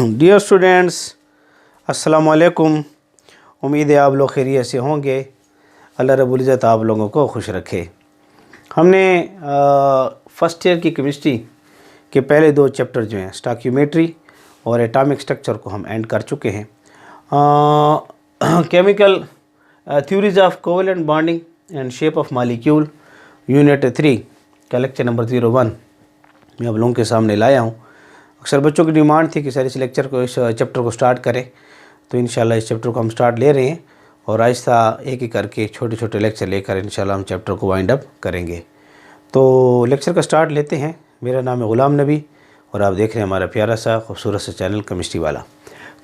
Dear students, अस्सलाम वालेकुम। उम्मीद है आप लोग खैरियत से होंगे। अल्लाह रब्बुल इज़्ज़त आप लोगों को खुश रखे। हमने फ़र्स्ट ईयर की केमिस्ट्री के पहले 2 चैप्टर जो हैं स्टॉकियोमेट्री और एटॉमिक स्ट्रक्चर को हम एंड कर चुके हैं। Chemical theories of covalent bonding and shape of molecule unit 3 का लेक्चर नंबर 01 मैं आप लोगों के सामने लाया हूँ। अक्सर बच्चों की डिमांड थी कि सर इस लेक्चर को, इस चैप्टर को स्टार्ट करें, तो इंशाल्लाह इस चैप्टर को हम स्टार्ट ले रहे हैं और आहिस्ता एक एक करके छोटे छोटे लेक्चर लेकर इंशाल्लाह हम चैप्टर को वाइंड अप करेंगे। तो लेक्चर का स्टार्ट लेते हैं। मेरा नाम है ग़ुलाम नबी और आप देख रहे हैं हमारा प्यारा सा खूबसूरत सा चैनल केमिस्ट्री वाला।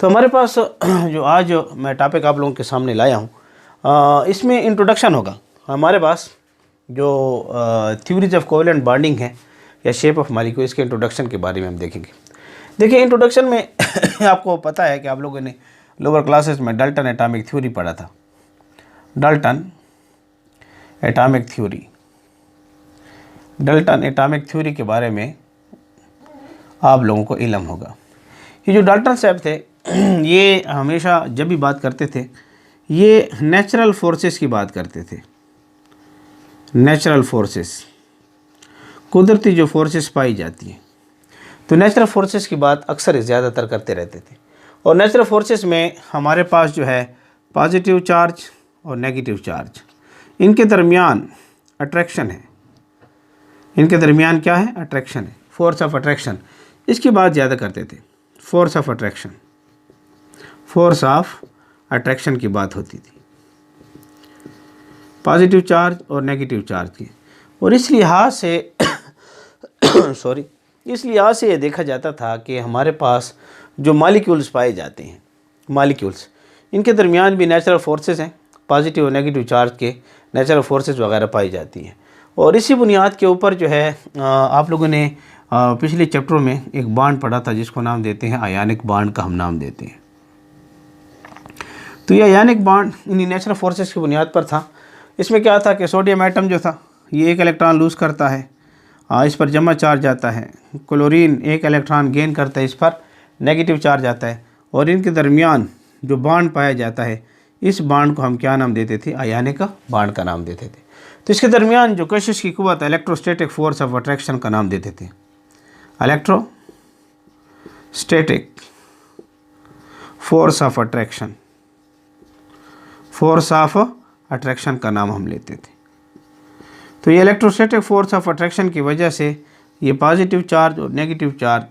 तो हमारे पास जो आज मैं टॉपिक आप लोगों के सामने लाया हूँ, इसमें इंट्रोडक्शन होगा। हमारे पास जो थ्योरीज ऑफ कोवेलेंट बॉन्डिंग है या शेप ऑफ मॉलिक्यूल, इसके इंट्रोडक्शन के बारे में हम देखेंगे। देखिए, इंट्रोडक्शन में आपको पता है कि आप लोगों ने लोअर क्लासेस में डाल्टन एटॉमिक थ्योरी पढ़ा था। डाल्टन एटॉमिक थ्योरी के बारे में आप लोगों को इल्म होगा। ये जो डाल्टन साहब थे, ये हमेशा जब भी बात करते थे ये नेचुरल फोर्सेस की बात करते थे। नेचुरल फोर्सेस, कुदरती जो फोर्सेस पाई जाती हैं, तो नेचुरल फोर्सेस की बात अक्सर ज़्यादातर करते रहते थे। और नेचुरल फोर्सेस में हमारे पास जो है पॉजिटिव चार्ज और नेगेटिव चार्ज, इनके दरमियान अट्रैक्शन है। इनके दरमियान क्या है? अट्रैक्शन है, फोर्स ऑफ अट्रैक्शन। इसकी बात ज़्यादा करते थे। फोर्स ऑफ अट्रैक्शन की बात होती थी, पॉजिटिव चार्ज और नेगेटिव चार्ज की। और इस लिहाज से इस लिहाज से ये देखा जाता था कि हमारे पास जो मॉलिक्यूल्स पाए जाते हैं, मॉलिक्यूल्स, इनके दरमियान भी नेचुरल फोर्सेस हैं। पॉजिटिव और नेगेटिव चार्ज के नेचुरल फोर्सेस वगैरह पाई जाती हैं। और इसी बुनियाद के ऊपर जो है आप लोगों ने पिछले चैप्टरों में एक बॉन्ड पढ़ा था जिसको नाम देते हैं आयनिक बॉन्ड का हम नाम देते हैं। तो ये आयनिक बॉन्ड इन्हीं नेचुरल फोर्सेस की बुनियाद पर था। इसमें क्या था कि सोडियम एटम जो था ये 1 इलेक्ट्रॉन लूज़ करता है, इस पर जमा चार्ज आता है। क्लोरीन 1 इलेक्ट्रॉन गेन करता है, इस पर नेगेटिव चार्ज आता है। और इनके दरमियान जो बॉन्ड पाया जाता है, इस बॉन्ड को हम क्या नाम देते थे? आयनिक बॉन्ड का नाम देते थे। तो इसके दरमियान जो कशिश की क़ुव्वत, इलेक्ट्रोस्टैटिक फोर्स ऑफ अट्रैक्शन का नाम देते थे। इलेक्ट्रोस्टैटिक फोर्स ऑफ अट्रैक्शन का नाम हम लेते थे। तो ये इलेक्ट्रोस्टैटिक फोर्स ऑफ अट्रैक्शन की वजह से ये पॉजिटिव चार्ज और नेगेटिव चार्ज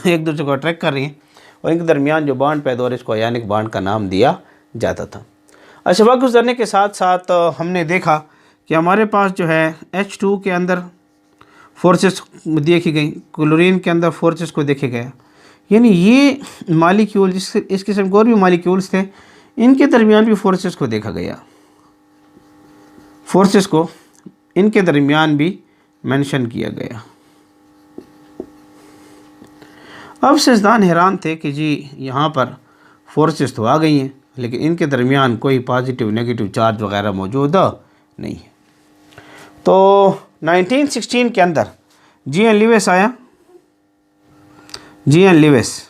एक दूसरे को अट्रैक्ट कर रही हैं और इनके दरमियान जो बॉन्ड पैदा हो रहा है, इसको आयनिक बॉन्ड का नाम दिया जाता था। अच्छा, वक्त गुजरने के साथ साथ हमने देखा कि हमारे पास जो है H2 के अंदर फोर्सेस देखी गई, क्लोरीन के अंदर फोर्सेस को देखे गया। यानी ये मालिक्यूल, इस किस्म के और भी मालिक्यूल्स थे, इनके दरमियान भी फोर्सेस को देखा गया। फोर्सेस को इनके दरमियान भी मेंशन किया गया। अब सिजदान हैरान थे कि जी यहाँ पर फोर्सेस तो आ गई हैं, लेकिन इनके दरमियान कोई पॉजिटिव नेगेटिव चार्ज वगैरह मौजूद नहीं है। तो 1916 के अंदर जी.एन. लीविस आया। जी.एन. लीविस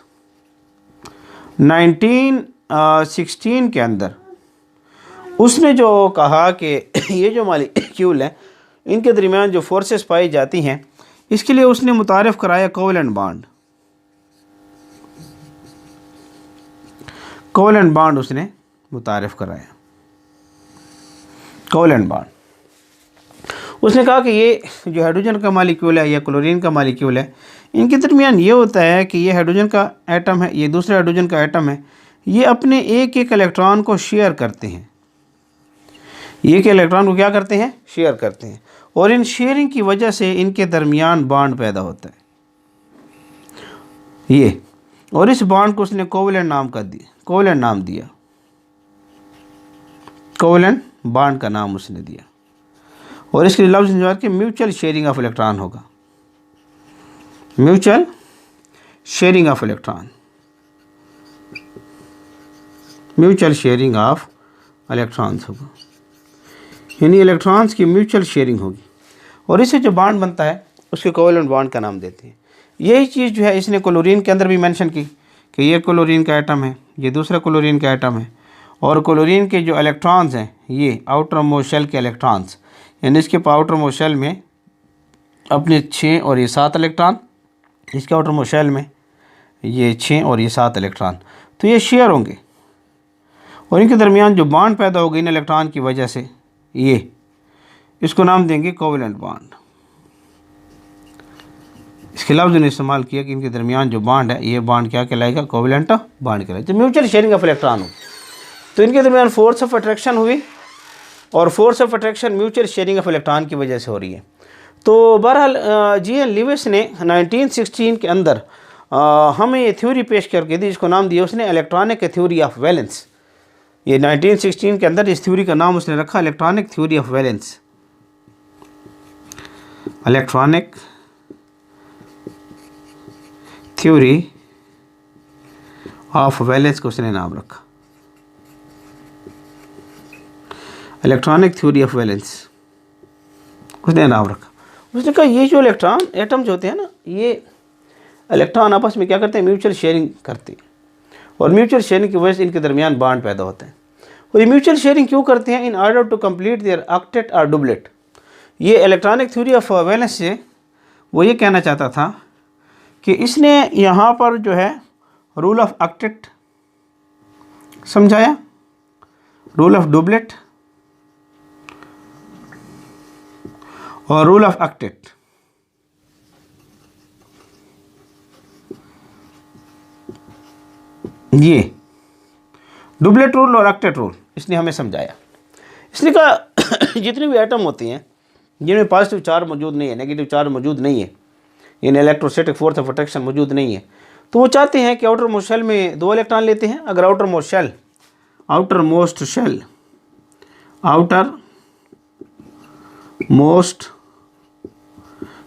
1916 के अंदर उसने जो कहा कि ये जो मॉलिक्यूल है, इनके दरमियान जो फोर्सेस पाई जाती हैं, इसके लिए उसने मुतारिफ़ कराया कोवेलेंट बॉन्ड। कोवेलेंट बॉन्ड उसने मुतारिफ़ कराया। कोवेलेंट बॉन्ड उसने कहा कि ये जो हाइड्रोजन का मॉलिक्यूल है या क्लोरीन का मॉलिक्यूल है, इनके दरमियान ये होता है कि ये हाइड्रोजन का एटम है, ये दूसरा हाइड्रोजन का एटम है, ये अपने एक इलेक्ट्रॉन को शेयर करते हैं। एक इलेक्ट्रॉन को क्या करते हैं? शेयर करते हैं। और इन शेयरिंग की वजह से इनके दरमियान बॉन्ड पैदा होता है ये। और इस बॉन्ड को उसने कोवेलेंट नाम दिया। कोवेलेंट बॉन्ड का नाम उसने दिया। और इसके लफ्ज़ जो है कि म्यूचुअल शेयरिंग ऑफ इलेक्ट्रॉन होगा। Mutual sharing of electron, mutual sharing of electrons होगा, यानी इलेक्ट्रॉन्स की म्यूचुअल शेयरिंग होगी। और इससे जो बॉन्ड बनता है उसके कोवेलेंट बॉन्ड का नाम देते हैं। यही चीज़ जो है इसने क्लोरीन के अंदर भी मेंशन की कि ये क्लोरीन का एटम है, ये दूसरा क्लोरीन का एटम है, और क्लोरीन के जो इलेक्ट्रॉन्स हैं ये आउटर मोस्ट शेल के इलेक्ट्रॉन्स, यानी इसके आउटर मोस्ट शेल में अपने 6 और ये 7 इलेक्ट्रॉन, इसके आउटर मोस्ट शेल में ये 6 और ये 7 इलेक्ट्रॉन, तो ये शेयर होंगे और इनके दरमियान जो बॉन्ड पैदा होगी इन इलेक्ट्रॉन की वजह से, ये इसको नाम देंगे कोवेलेंट बॉन्ड। इसके लफ्ज़ ने इस्तेमाल किया कि इनके दरमियान जो बॉन्ड है ये बॉन्ड क्या कहलाएगा, कोवेलेंट बॉन्ड कहलाएगा। तो म्यूचुअल शेयरिंग ऑफ इलेक्ट्रॉन हो तो इनके दरमियान फोर्स ऑफ अट्रैक्शन हुई, और force of attraction mutual sharing of electron की वजह से हो रही है। तो बहरहाल जी.एन. लिविस ने 1916 के अंदर हमें ये थ्योरी पेश करके दी, जिसको नाम दिया उसने इलेक्ट्रॉनिक थ्योरी ऑफ वैलेंस। ये 1916 के अंदर इस थ्योरी का नाम उसने रखा electronic theory of valence, electronic theory of valence को उसने नाम रखा, इलेक्ट्रॉनिक थ्योरी ऑफ वैलेंस उसने नाम रखा। उसने कहा ये जो इलेक्ट्रॉन एटम जो होते हैं ना, ये इलेक्ट्रॉन आपस में क्या करते हैं, म्यूचुअल शेयरिंग करते हैं, और म्यूचुअल शेयरिंग की वजह से इनके दरमियान बॉन्ड पैदा होते हैं। और ये म्यूचुअल शेयरिंग क्यों करते हैं, in order to complete their octet और डुबलेट। ये इलेक्ट्रॉनिक थ्योरी ऑफ वैलेंस से वो ये कहना चाहता था कि इसने यहाँ पर जो है रूल ऑफ ऑक्टेट समझाया, रूल ऑफ डुबलेट और रूल ऑफ ऑक्टेट। ये डुबलेट रूल और ऑक्टेट रूल इसने हमें समझाया। इसने कहा जितने भी एटम होते हैं जिनमें पॉजिटिव चार्ज मौजूद नहीं है, नेगेटिव चार्ज मौजूद नहीं है, यानी इलेक्ट्रोस्टैटिक फोर्स ऑफ अट्रैक्शन मौजूद नहीं है, तो वो चाहते हैं कि आउटर मोस्ट शेल में 2 इलेक्ट्रॉन लेते हैं। अगर आउटर मोस्ट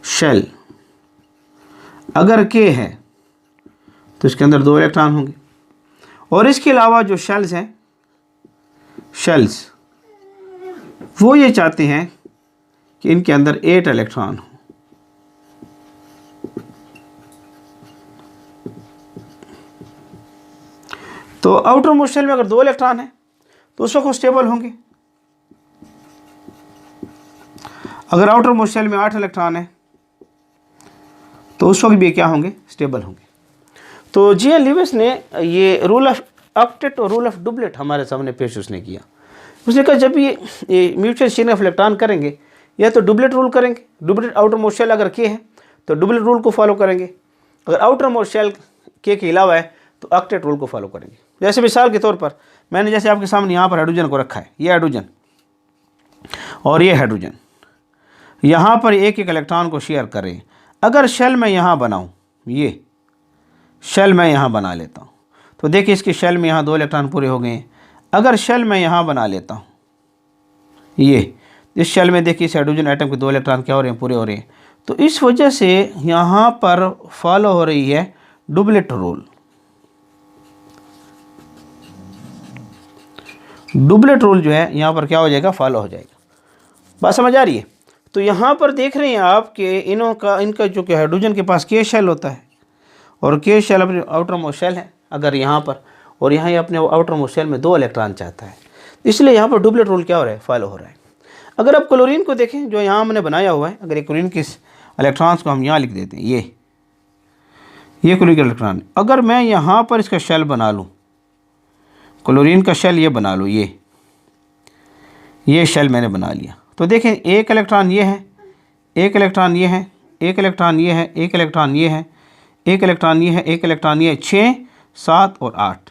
शेल अगर के है तो इसके अंदर 2 इलेक्ट्रॉन होंगे, और इसके अलावा जो शेल्स हैं, वो ये चाहते हैं कि इनके अंदर 8 इलेक्ट्रॉन हो। तो आउटर मोस्ट शेल में अगर 2 इलेक्ट्रॉन है तो उस वक्त स्टेबल होंगे। अगर आउटर मोस्ट शेल में 8 इलेक्ट्रॉन है तो उस वक्त भी क्या होंगे, स्टेबल होंगे। तो जी.एन. लिविस ने ये रूल ऑफ ऑक्टेट और रूल ऑफ डुबलेट हमारे सामने पेश उसने किया। उसने कहा जब ये म्यूचुअल शेयरिंग ऑफ इलेक्ट्रॉन करेंगे या तो डुबलेट रूल करेंगे, डुबलेट आउटर मोस्ट शेल अगर के है तो डुबलेट रूल को फॉलो करेंगे, अगर आउटर मोस्ट शेल के अलावा है तो ऑक्टेट रूल को फॉलो करेंगे। जैसे मिसाल के तौर पर मैंने जैसे आपके सामने यहाँ पर हाइड्रोजन को रखा है, ये हाइड्रोजन और ये हाइड्रोजन, यहाँ पर एक इलेक्ट्रॉन को शेयर करें। अगर शेल मैं यहाँ बनाऊँ, ये शेल मैं यहाँ बना लेता हूँ, तो देखिए इसके शेल में यहाँ 2 इलेक्ट्रॉन पूरे हो गए हैं। अगर शेल मैं यहाँ बना लेता हूँ, ये इस शेल में देखिए इस हाइड्रोजन एटम के 2 इलेक्ट्रॉन क्या हो रहे हैं, पूरे हो रहे हैं। तो इस वजह से यहाँ पर फॉलो हो रही है डुबलेट रूल। डुबलेट रूल जो है यहाँ पर क्या हो जाएगा, फॉलो हो जाएगा। बात समझ आ रही है? तो यहाँ पर देख रहे हैं आप कि इनका जो कि हाइड्रोजन के पास के शेल होता है, और के शेल अपने आउटर मोस्ट शेल है अगर यहाँ पर, और यहाँ ये अपने आउटर मोस्ट शेल में 2 इलेक्ट्रॉन चाहता है, इसलिए यहाँ पर डुबलेट रूल क्या हो रहा है, फॉलो हो रहा है। अगर आप क्लोरीन को देखें जो यहाँ हमने बनाया हुआ है, अगर ये क्लोरीन के इलेक्ट्रॉन्स को हम यहाँ लिख देते हैं, ये क्लोरीन का इलेक्ट्रॉन, अगर मैं यहाँ पर इसका शेल बना लूँ, क्लोरीन का शेल ये बना लूँ, ये शेल मैंने बना लिया, तो देखें 1 इलेक्ट्रॉन ये है, 1 इलेक्ट्रॉन ये है, 1 इलेक्ट्रॉन ये है, 1 इलेक्ट्रॉन ये है, 1 इलेक्ट्रॉन ये है, 1 इलेक्ट्रॉन ये है, 6, 7 और 8।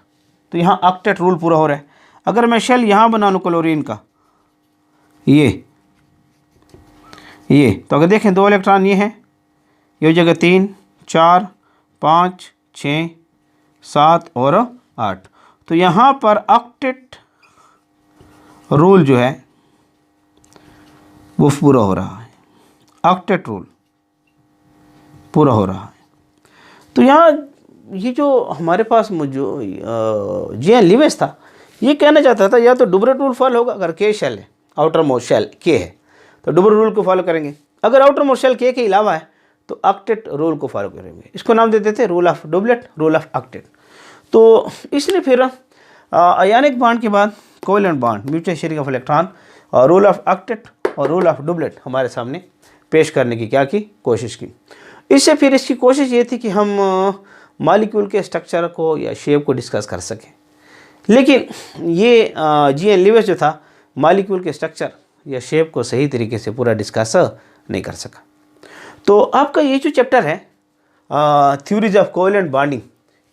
तो यहाँ ऑक्टेट रूल पूरा हो रहा है। अगर मैं शेल यहाँ बना लूँ क्लोरीन का, ये तो अगर देखें 2 इलेक्ट्रॉन ये है, ये जगह 3, 4, 5, 6, 7 और 8। तो यहाँ पर ऑक्टेट रूल जो है वो पूरा हो रहा है, ऑक्टेट रूल पूरा हो रहा है। तो यहाँ ये जो हमारे पास जो जी.एन. लिविस था ये कहना चाहता था या तो डुबलेट रूल फॉलो होगा, अगर के शेल है, आउटर मोस्ट शेल के है तो डुबलेट रूल को फॉलो करेंगे, अगर आउटर मोस्ट शेल के अलावा है तो ऑक्टेट रूल को फॉलो करेंगे। इसको नाम देते थे rule of duplet, rule of octet. तो इसने फिर आयनिक बॉन्ड के बाद covalent bond, mutual sharing of electron और रूल ऑफ ऑक्टेट और रूल ऑफ डुप्लेट हमारे सामने पेश करने की क्या की कोशिश की। इससे फिर इसकी कोशिश ये थी कि हम मॉलिक्यूल के स्ट्रक्चर को या शेप को डिस्कस कर सकें। लेकिन ये जी.एन. लीविस जो था मॉलिक्यूल के स्ट्रक्चर या शेप को सही तरीके से पूरा डिस्कस नहीं कर सका। तो आपका ये जो चैप्टर है theories of covalent bonding,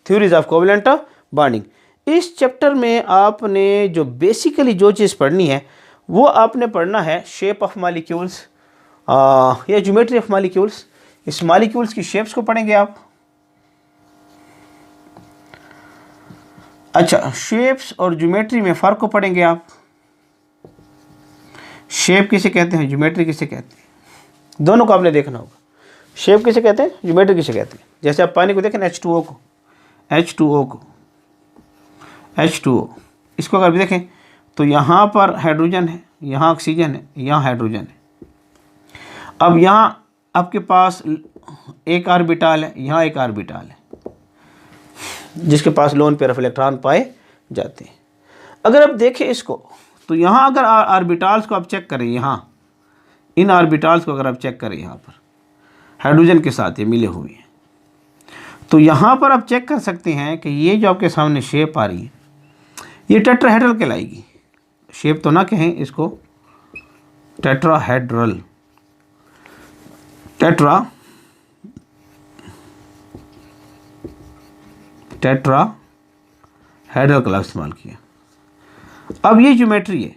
theories of covalent bonding, इस चैप्टर में आपने जो बेसिकली जो चीज़ पढ़नी है वो आपने पढ़ना है शेप ऑफ मॉलिक्यूल्स या ज्योमेट्री ऑफ मॉलिक्यूल्स। इस मॉलिक्यूल्स की शेप्स को पढ़ेंगे आप। अच्छा, शेप्स और ज्योमेट्री में फ़र्क को पढ़ेंगे आप। शेप किसे कहते हैं, ज्योमेट्री किसे कहते हैं, दोनों को आपने देखना होगा। शेप किसे कहते हैं, ज्योमेट्री किसे कहते हैं। जैसे आप पानी को देखें ना, H2O को, H2O इसको अगर भी देखें तो यहाँ पर हाइड्रोजन है, यहाँ ऑक्सीजन है, यहाँ हाइड्रोजन है। अब यहाँ आपके पास एक ऑर्बिटल है, यहाँ एक ऑर्बिटल है जिसके पास लोन पेयर ऑफ इलेक्ट्रॉन पाए जाते हैं। अगर आप देखें इसको तो यहाँ अगर ऑर्बिटल्स को आप चेक करें, यहाँ इन ऑर्बिटल्स को अगर आप चेक करें, यहाँ पर हाइड्रोजन के साथ ये मिले हुए हैं, तो यहाँ पर आप चेक कर सकते हैं कि ये जो आपके सामने शेप आ रही है ये टेट्राहेड्रल कहलाएगी। शेप तो ना कहें इसको, टेट्राहेड्रल, टेट्राहेड्रल का इस्तेमाल किया। अब ये ज्योमेट्री है,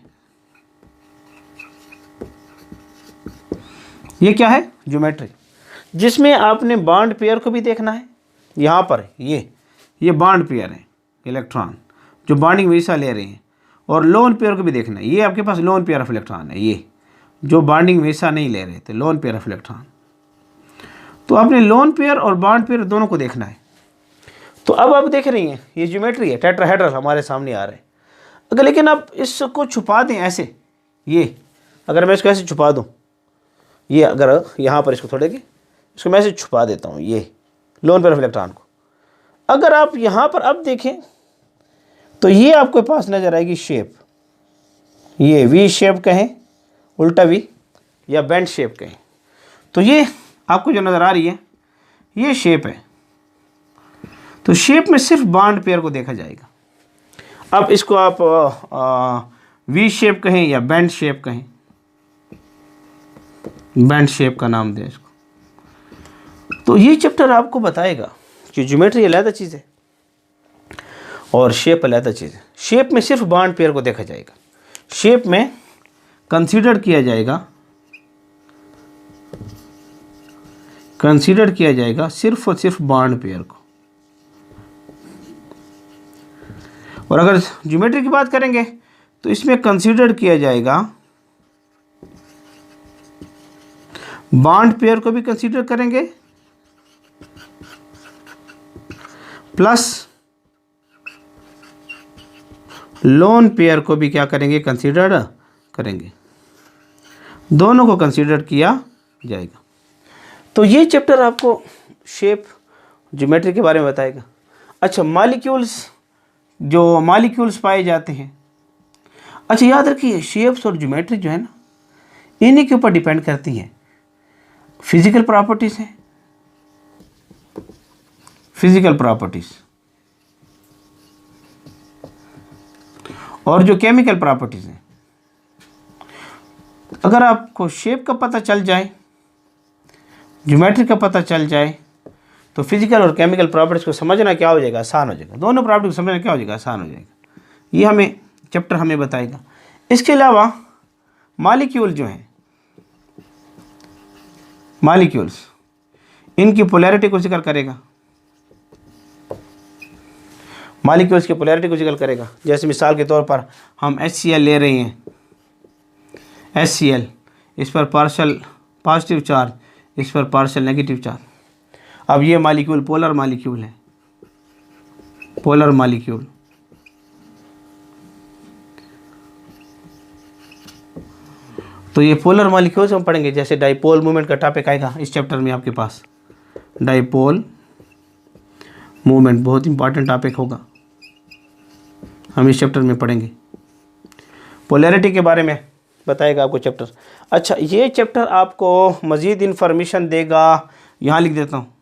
ये क्या है, ज्योमेट्री, जिसमें आपने बॉन्ड पेयर को भी देखना है। यहाँ पर ये बॉन्ड पेयर है इलेक्ट्रॉन जो बॉन्डिंग में हिस्सा ले रहे हैं, और लोन पेयर को भी देखना है। ये आपके पास लोन पेयर ऑफ इलेक्ट्रॉन है, ये जो बॉन्डिंग में हिस्सा नहीं ले रहे थे, लोन पेयर ऑफ इलेक्ट्रॉन। तो आपने लोन पेयर और बॉन्ड पेयर दोनों को देखना है। तो अब आप देख रही हैं ये ज्योमेट्री है, टेट्राहेड्रल हमारे सामने आ रहा है। अगर लेकिन आप इसको छुपा दें ऐसे, ये अगर मैं इसको ऐसे छुपा दूँ, ये अगर यहाँ पर इसको थोड़े की इसको मैं ऐसे छुपा देता हूँ, ये लोन पेयर ऑफ इलेक्ट्रॉन को, अगर आप यहाँ पर अब देखें तो ये आपके पास नज़र आएगी शेप, ये वी शेप कहें, उल्टा वी, या बेंड शेप कहें। तो ये आपको जो नज़र आ रही है ये शेप है। तो शेप में सिर्फ बॉन्ड पेयर को देखा जाएगा। अब इसको आप वी शेप कहें या बेंड शेप कहें, बेंड शेप का नाम दें इसको। तो ये चैप्टर आपको बताएगा कि ज्योमेट्री अलग चीज़ है और शेप अलग चीज़ है। शेप में सिर्फ बॉन्ड पेयर को देखा जाएगा, शेप में कंसीडर किया जाएगा सिर्फ और सिर्फ बॉन्ड पेयर को। और अगर ज्योमेट्री की बात करेंगे तो इसमें कंसीडर किया जाएगा, बॉन्ड पेयर को भी कंसीडर करेंगे प्लस लोन पेयर को भी क्या करेंगे, कंसीडर करेंगे। दोनों को कंसीडर किया जाएगा। तो ये चैप्टर आपको शेप ज्योमेट्री के बारे में बताएगा। अच्छा, मॉलिक्यूल्स पाए जाते हैं। अच्छा, याद रखिए शेप्स और ज्योमेट्री जो है ना, इन्हीं के ऊपर डिपेंड करती है। फिजिकल प्रॉपर्टीज हैं, फिजिकल प्रॉपर्टीज, और जो केमिकल प्रॉपर्टीज हैं। अगर आपको शेप का पता चल जाए, ज्योमेट्री का पता चल जाए, तो फिजिकल और केमिकल प्रॉपर्टीज को समझना क्या हो जाएगा, आसान हो जाएगा। दोनों प्रॉपर्टी को समझना क्या हो जाएगा, आसान हो जाएगा। ये हमें चैप्टर हमें बताएगा। इसके अलावा मॉलिक्यूल जो हैं, मॉलिक्यूल्स, इनकी पोलैरिटी को जिक्र करेगा, मॉलिक्यूल्स की पोलैरिटी को जिक्र करेगा। जैसे मिसाल के तौर पर हम HCl ले रहे हैं, HCl, इस पर पार्शियल पॉजिटिव चार्ज, इस पर पार्शियल नेगेटिव चार्ज। अब ये मॉलिक्यूल पोलर मॉलिक्यूल है, पोलर मॉलिक्यूल। तो ये पोलर मॉलिक्यूल्स हम पढ़ेंगे। जैसे डाइपोल मूवमेंट का टॉपिक आएगा इस चैप्टर में आपके पास, डाइपोल मूवमेंट बहुत इंपॉर्टेंट टॉपिक होगा, हम इस चैप्टर में पढ़ेंगे। पोलैरिटी के बारे में बताएगा आपको चैप्टर। अच्छा, ये चैप्टर आपको मज़ीद इन्फॉर्मेशन देगा, यहाँ लिख देता हूँ,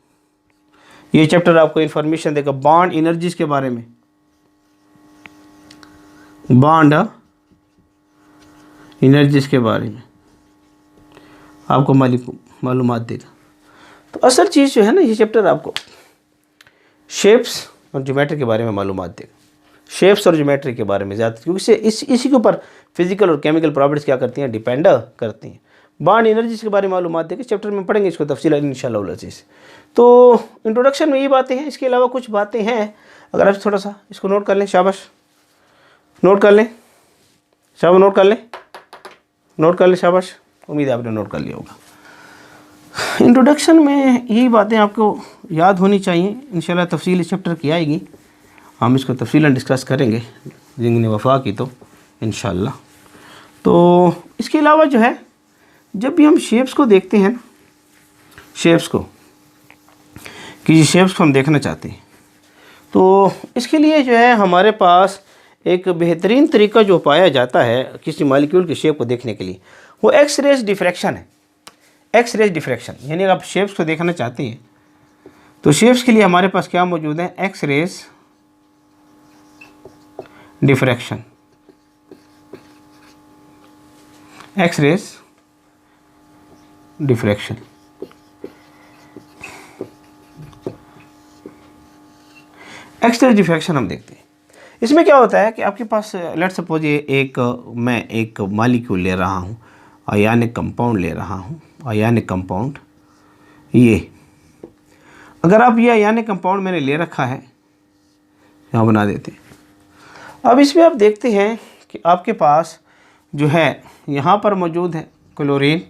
ये चैप्टर आपको इन्फॉर्मेशन देगा बॉन्ड एनर्जीज के बारे में, बॉन्ड एनर्जीज के बारे में आपको मालूमात देगा। तो असल चीज़ जो है ना, ये चैप्टर आपको शेप्स और ज्योमेट्री के बारे में मालूमात देगा, शेप्स और ज्योमेट्री के बारे में ज़्यादा, क्योंकि इसी के ऊपर फिजिकल और केमिकल प्रॉपर्टीज़ क्या करती हैं, डिपेंड करती हैं। बॉन्ड एनर्जीज के बारे में मालूमात देगा, चैप्टर में पढ़ेंगे इसको तफसीलन इंशाअल्लाह अज़ीज़। तो इंट्रोडक्शन में ये बातें हैं, इसके अलावा कुछ बातें हैं, अगर आप थोड़ा सा इसको नोट कर लें, शाबाश नोट कर लें, शाबाश नोट कर लें, नोट कर लें, शाबाश, उम्मीद है आपने नोट कर लिया होगा। इंट्रोडक्शन में यही बातें आपको याद होनी चाहिए, इंशाल्लाह तफसील इस चैप्टर की आएगी, हम इसको तफसीलन डिस्कस करेंगे ज़िंदगी वफ़ा की तो इंशाल्लाह। तो इसके अलावा जो है, जब भी हम शेप्स को देखते हैं ना, शेप्स को, किसी शेप्स को हम देखना चाहते हैं, तो इसके लिए जो है हमारे पास एक बेहतरीन तरीका जो पाया जाता है किसी मॉलिक्यूल की शेप को देखने के लिए, वो एक्स रेज डिफ्रैक्शन है। एक्स रेज डिफ्रैक्शन यानी अगर आप शेप्स को देखना चाहते हैं तो शेप्स के लिए हमारे पास क्या मौजूद है, X rays diffraction, X rays diffraction. X rays diffraction हम देखते हैं, इसमें क्या होता है कि आपके पास लेट्स सपोज ये मैं एक मॉलिक्यूल ले रहा हूँ, आयनिक कंपाउंड ले रहा हूँ, आयनिक कंपाउंड, ये अगर आप ये आयनिक कंपाउंड मैंने ले रखा है, यहाँ बना देते हैं। अब इसमें आप देखते हैं कि आपके पास जो है यहाँ पर मौजूद है chlorine,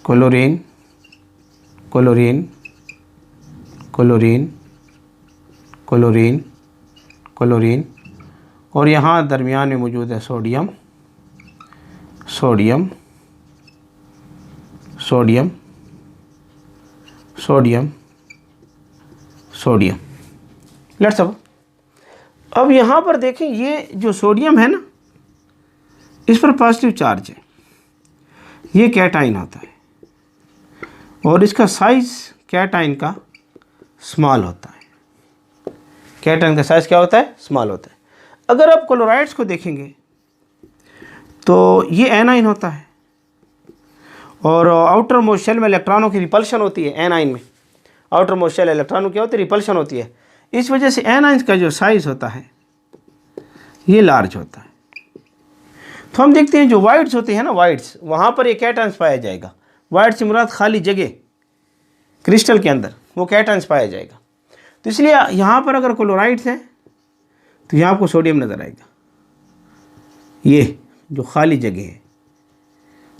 chlorine, chlorine, chlorine, chlorine, chlorine, और यहाँ दरमियान में मौजूद है sodium, sodium, sodium, sodium, sodium. Let's अब यहाँ पर देखें, ये जो सोडियम है ना, इस पर पॉजिटिव चार्ज है, ये कैटाइन होता है, और इसका साइज कैटाइन का स्मॉल होता है, कैटाइन का साइज क्या होता है, स्मॉल होता है। अगर आप क्लोराइड्स को देखेंगे तो ये एनाइन होता है, और आउटर मोस्ट शेल में इलेक्ट्रॉनों की रिपल्शन होती है, एनाइन में आउटर मोस्ट शेल इलेक्ट्रॉनों की होती है, रिपल्शन होती है, इस वजह से एनाइन का जो साइज होता है ये लार्ज होता है। तो हम देखते हैं जो वाइड्स होते हैं ना, वाइड्स, वहाँ पर ये कैटाइन्स पाया जाएगा, वाइड से मुराद खाली जगह क्रिस्टल के अंदर वो कैटाइन्स पाया जाएगा। तो इसलिए यहाँ पर अगर क्लोराइड्स हैं तो यहाँ आपको सोडियम नज़र आएगा, ये जो खाली जगह है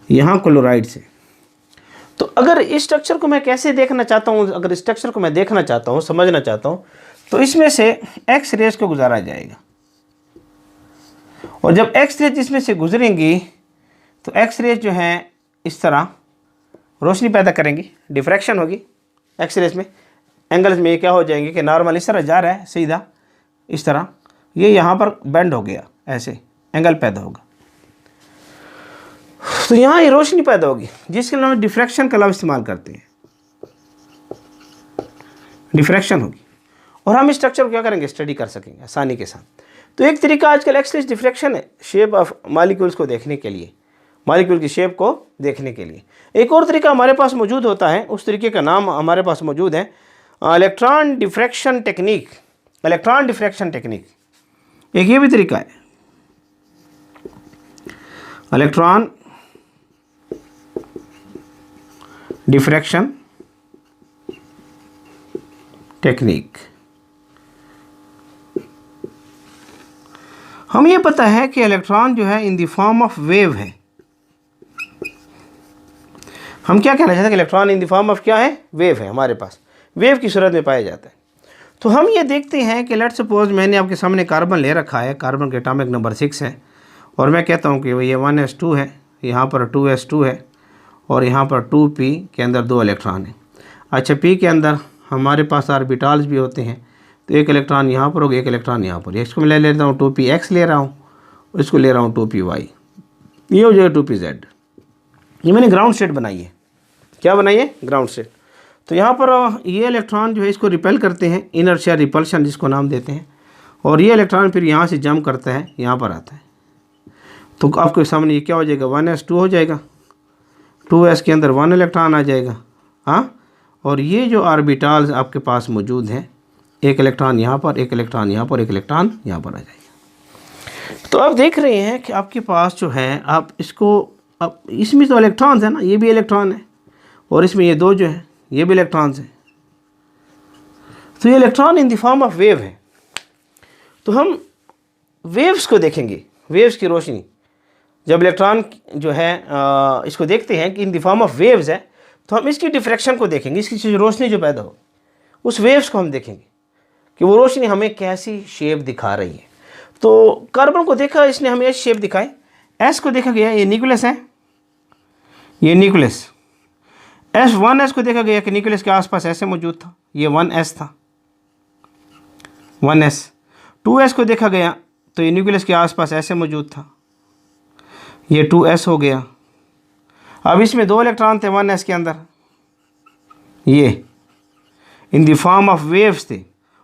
यहाँ क्लोराइड्स है। तो अगर इस स्ट्रक्चर को मैं कैसे देखना चाहता हूँ, अगर स्ट्रक्चर को मैं देखना चाहता हूँ, समझना चाहता हूँ, तो इसमें से एक्स रेज को गुजारा जाएगा, और जब एक्स रेज इसमें से गुजरेंगी तो एक्स रेज जो हैं इस तरह रोशनी पैदा करेंगी, डिफ्रैक्शन होगी एक्स रेज में, एंगल्स में ये क्या हो जाएंगे कि नॉर्मल इस तरह जा रहा है सीधा इस तरह, ये यहाँ पर बेंड हो गया, ऐसे एंगल पैदा होगा, तो यहाँ ये रोशनी पैदा होगी, जिसके लिए हम डिफ्रैक्शन का लफ्ज़ इस्तेमाल करते हैं, डिफ्रैक्शन होगी, और हम इस स्ट्रक्चर को क्या करेंगे, स्टडी कर सकेंगे आसानी के साथ। तो एक तरीका आजकल एक्स रेज डिफ्रैक्शन है शेप ऑफ मॉलिक्यूल्स को देखने के लिए, मॉलिक्यूल की शेप को देखने के लिए। एक और तरीका हमारे पास मौजूद होता है, उस तरीके का नाम हमारे पास मौजूद है electron diffraction technique, electron diffraction technique, एक ये भी तरीका है, इलेक्ट्रॉन डिफ्रैक्शन टेक्निक। हमें ये पता है कि इलेक्ट्रॉन जो है इन द फॉर्म ऑफ वेव है, हम क्या कहना चाहते हैं कि electron in the form of क्या है, वेव है, हमारे पास वेव की सूरत में पाया जाता है। तो हम ये देखते हैं कि लेट्स सपोज मैंने आपके सामने कार्बन ले रखा है, कार्बन के एटॉमिक नंबर 6 है, और मैं कहता हूँ कि ये 1s2 है, यहाँ पर 2s2 है, और यहाँ पर 2p के अंदर 2 इलेक्ट्रॉन है। अच्छा, p के अंदर हमारे पास ऑर्बिटल्स भी होते हैं, तो एक इलेक्ट्रॉन यहाँ पर होगा, एक इलेक्ट्रॉन यहाँ पर। इसको मैं ले लेता हूँ 2px ले रहा हूँ, इसको ले रहा हूँ 2py, ये हो जाएगा 2pz। ये मैंने ग्राउंड स्टेट बनाई है। क्या बनाई है? Ground state. तो यहाँ पर ये इलेक्ट्रॉन जो है इसको रिपेल करते हैं, इनर्शिया रिपल्शन जिसको नाम देते हैं, और ये इलेक्ट्रॉन फिर यहाँ से जंप करता है, यहाँ पर आता है। तो आपके सामने ये क्या हो जाएगा? 1s2 हो जाएगा, 2s के अंदर 1 इलेक्ट्रॉन आ जाएगा। हाँ, और ये जो ऑर्बिटल्स आपके पास मौजूद हैं, एक इलेक्ट्रॉन यहाँ पर, एक इलेक्ट्रॉन यहाँ पर, एक इलेक्ट्रॉन यहाँ पर आ जाएगा। तो आप देख रहे हैं कि आपके पास जो है, आप इसको, अब इसमें तो इलेक्ट्रॉन्स है ना, ये भी इलेक्ट्रॉन है, और इसमें ये दो जो है ये भी इलेक्ट्रॉन्स हैं। तो ये electron in the form of wave है। तो हम वेव्स को देखेंगे, वेव्स की रोशनी। जब इलेक्ट्रॉन जो है इसको देखते हैं कि इन द फॉर्म ऑफ वेव्स है, तो हम इसकी डिफ्रैक्शन को देखेंगे, इसकी रोशनी जो पैदा हो, उस वेव्स को हम देखेंगे कि वो रोशनी हमें कैसी शेप दिखा रही है। तो कार्बन को देखा इसने हमें ऐसी शेप दिखाई, एस को देखा गया ये न्यूक्लियस है, ये न्यूक्लियस। S1s को देखा गया कि न्यूक्लियस के आसपास ऐसे मौजूद था, ये 1s था, 1s। 2s को देखा गया तो ये न्यूक्लियस के आसपास ऐसे मौजूद था, ये 2s हो गया। अब इसमें दो इलेक्ट्रॉन थे 1s के अंदर, ये इन द फॉर्म ऑफ वेव्स थे,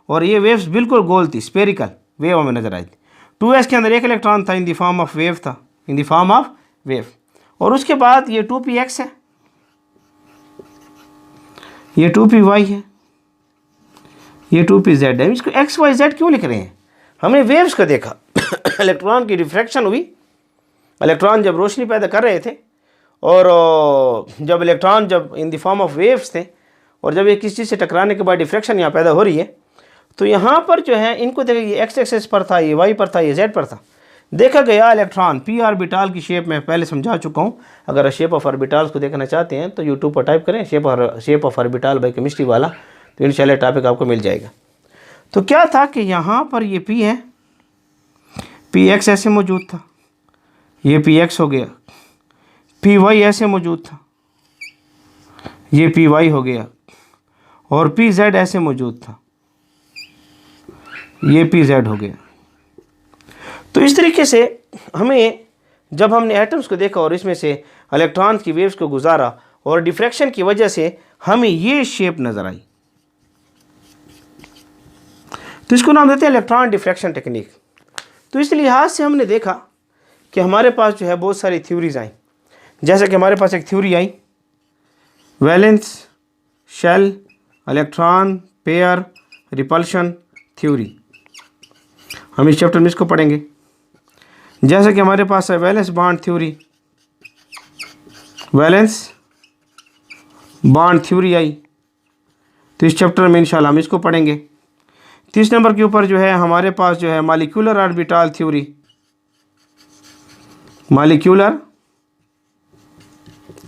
और ये वेव्स बिल्कुल गोल थी, स्पेरिकल वेव हमें नजर आई थी। 2s के अंदर एक इलेक्ट्रॉन था, in the form of wave था, in the form of wave. और उसके बाद ये 2px है, ये 2py है, ये 2pz है। इसको x y z क्यों लिख रहे हैं? हमने वेव्स को देखा इलेक्ट्रॉन की रिफ्रैक्शन हुई, इलेक्ट्रॉन जब रोशनी पैदा कर रहे थे, और जब इलेक्ट्रॉन जब इन द फॉर्म ऑफ वेव्स थे, और जब ये किसी चीज़ से टकराने के बाद डिफ्रैक्शन यहाँ पैदा हो रही है, तो यहाँ पर जो है इनको देखा, ये x एक्सिस पर था, ये y पर था, ये z पर था। देखा गया इलेक्ट्रॉन पी ऑर्बिटल की शेप में पहले समझा चुका हूँ। अगर शेप ऑफ ऑर्बिटल्स को देखना चाहते हैं तो यूट्यूब पर टाइप करें shape of orbital by chemistry वाला, तो इंशाल्लाह टॉपिक आपको मिल जाएगा। तो क्या था कि यहाँ पर ये P है, PX ऐसे मौजूद था, ये PX हो गया, PY ऐसे मौजूद था, ये PY हो गया, और PZ ऐसे मौजूद था, ये PZ हो गया। तो इस तरीके से हमें, जब हमने एटम्स को देखा और इसमें से इलेक्ट्रॉन की वेव्स को गुजारा, और डिफ्रैक्शन की वजह से हमें ये शेप नजर आई, तो इसको नाम देते हैं इलेक्ट्रॉन डिफ्रैक्शन टेक्निक। तो इस लिहाज से हमने देखा कि हमारे पास जो है बहुत सारी थ्योरीज आई। जैसे कि हमारे पास एक थ्योरी आई valence shell electron pair repulsion theory, हम इस चैप्टर में इसको पढ़ेंगे। जैसे कि हमारे पास है valence bond theory, valence bond theory आई, तो इस चैप्टर में इंशाल्लाह हम इसको पढ़ेंगे। 30 नंबर के ऊपर जो है हमारे पास जो है molecular orbital theory, molecular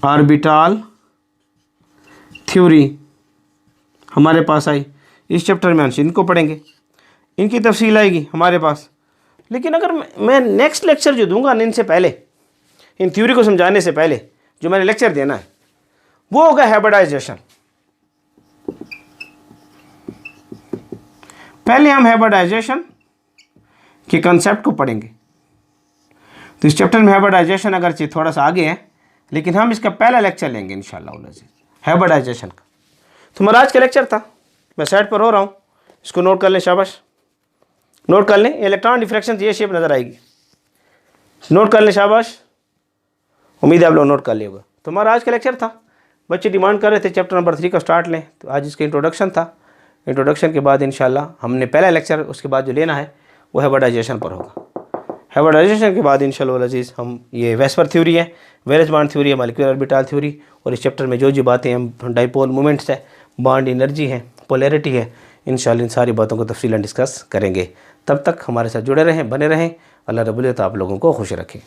orbital theory हमारे पास आई, इस चैप्टर में इनको पढ़ेंगे, इनकी तफसील आएगी हमारे पास। लेकिन अगर मैं नेक्स्ट लेक्चर जो दूंगा इनसे पहले, इन थ्योरी को समझाने से पहले जो मैंने लेक्चर देना है, वो होगा हाइब्रिडाइजेशन। पहले हम हाइब्रिडाइजेशन के कंसेप्ट को पढ़ेंगे। तो इस चैप्टर में हाइब्रिडाइजेशन अगर थोड़ा सा आगे है, लेकिन हम इसका पहला लेक्चर लेंगे इंशाल्लाह हाइब्रिडाइजेशन का। तो मेरा आज का लेक्चर था, मैं साइड पर हो रहा हूँ, इसको नोट कर लें, शाबाश नोट कर लें। इलेक्ट्रॉन डिफ्रैक्शन ये शेप नज़र आएगी, नोट कर लें, शाबाश, उम्मीद है आप लोग नोट कर लिए होगा। तो हमारा आज का लेक्चर था, बच्चे डिमांड कर रहे थे चैप्टर नंबर 3 का स्टार्ट लें, तो आज इसका इंट्रोडक्शन था। इंट्रोडक्शन के बाद इंशाल्लाह हमने पहला लेक्चर उसके बाद जो लेना है वो हाइब्रिडाइजेशन पर होगा। हाइब्रिडाइजेशन के बाद इंशाल्लाह अज़ीज़ हम ये वेस्पर थ्योरी है, वैलेंस बॉन्ड थ्योरी है, मॉलिक्यूलर ऑर्बिटल थ्योरी, और इस चैप्टर में जो बातें हम डाइपोल मोमेंट्स है, बॉन्ड एनर्जी है, पोलैरिटी है, इंशाल्लाह इन सारी बातों को तफसीलन डिस्कस करेंगे। तब तक हमारे साथ जुड़े रहें, बने रहें। अल्लाह रब्बुल इज़्ज़त आप लोगों को खुश रखे।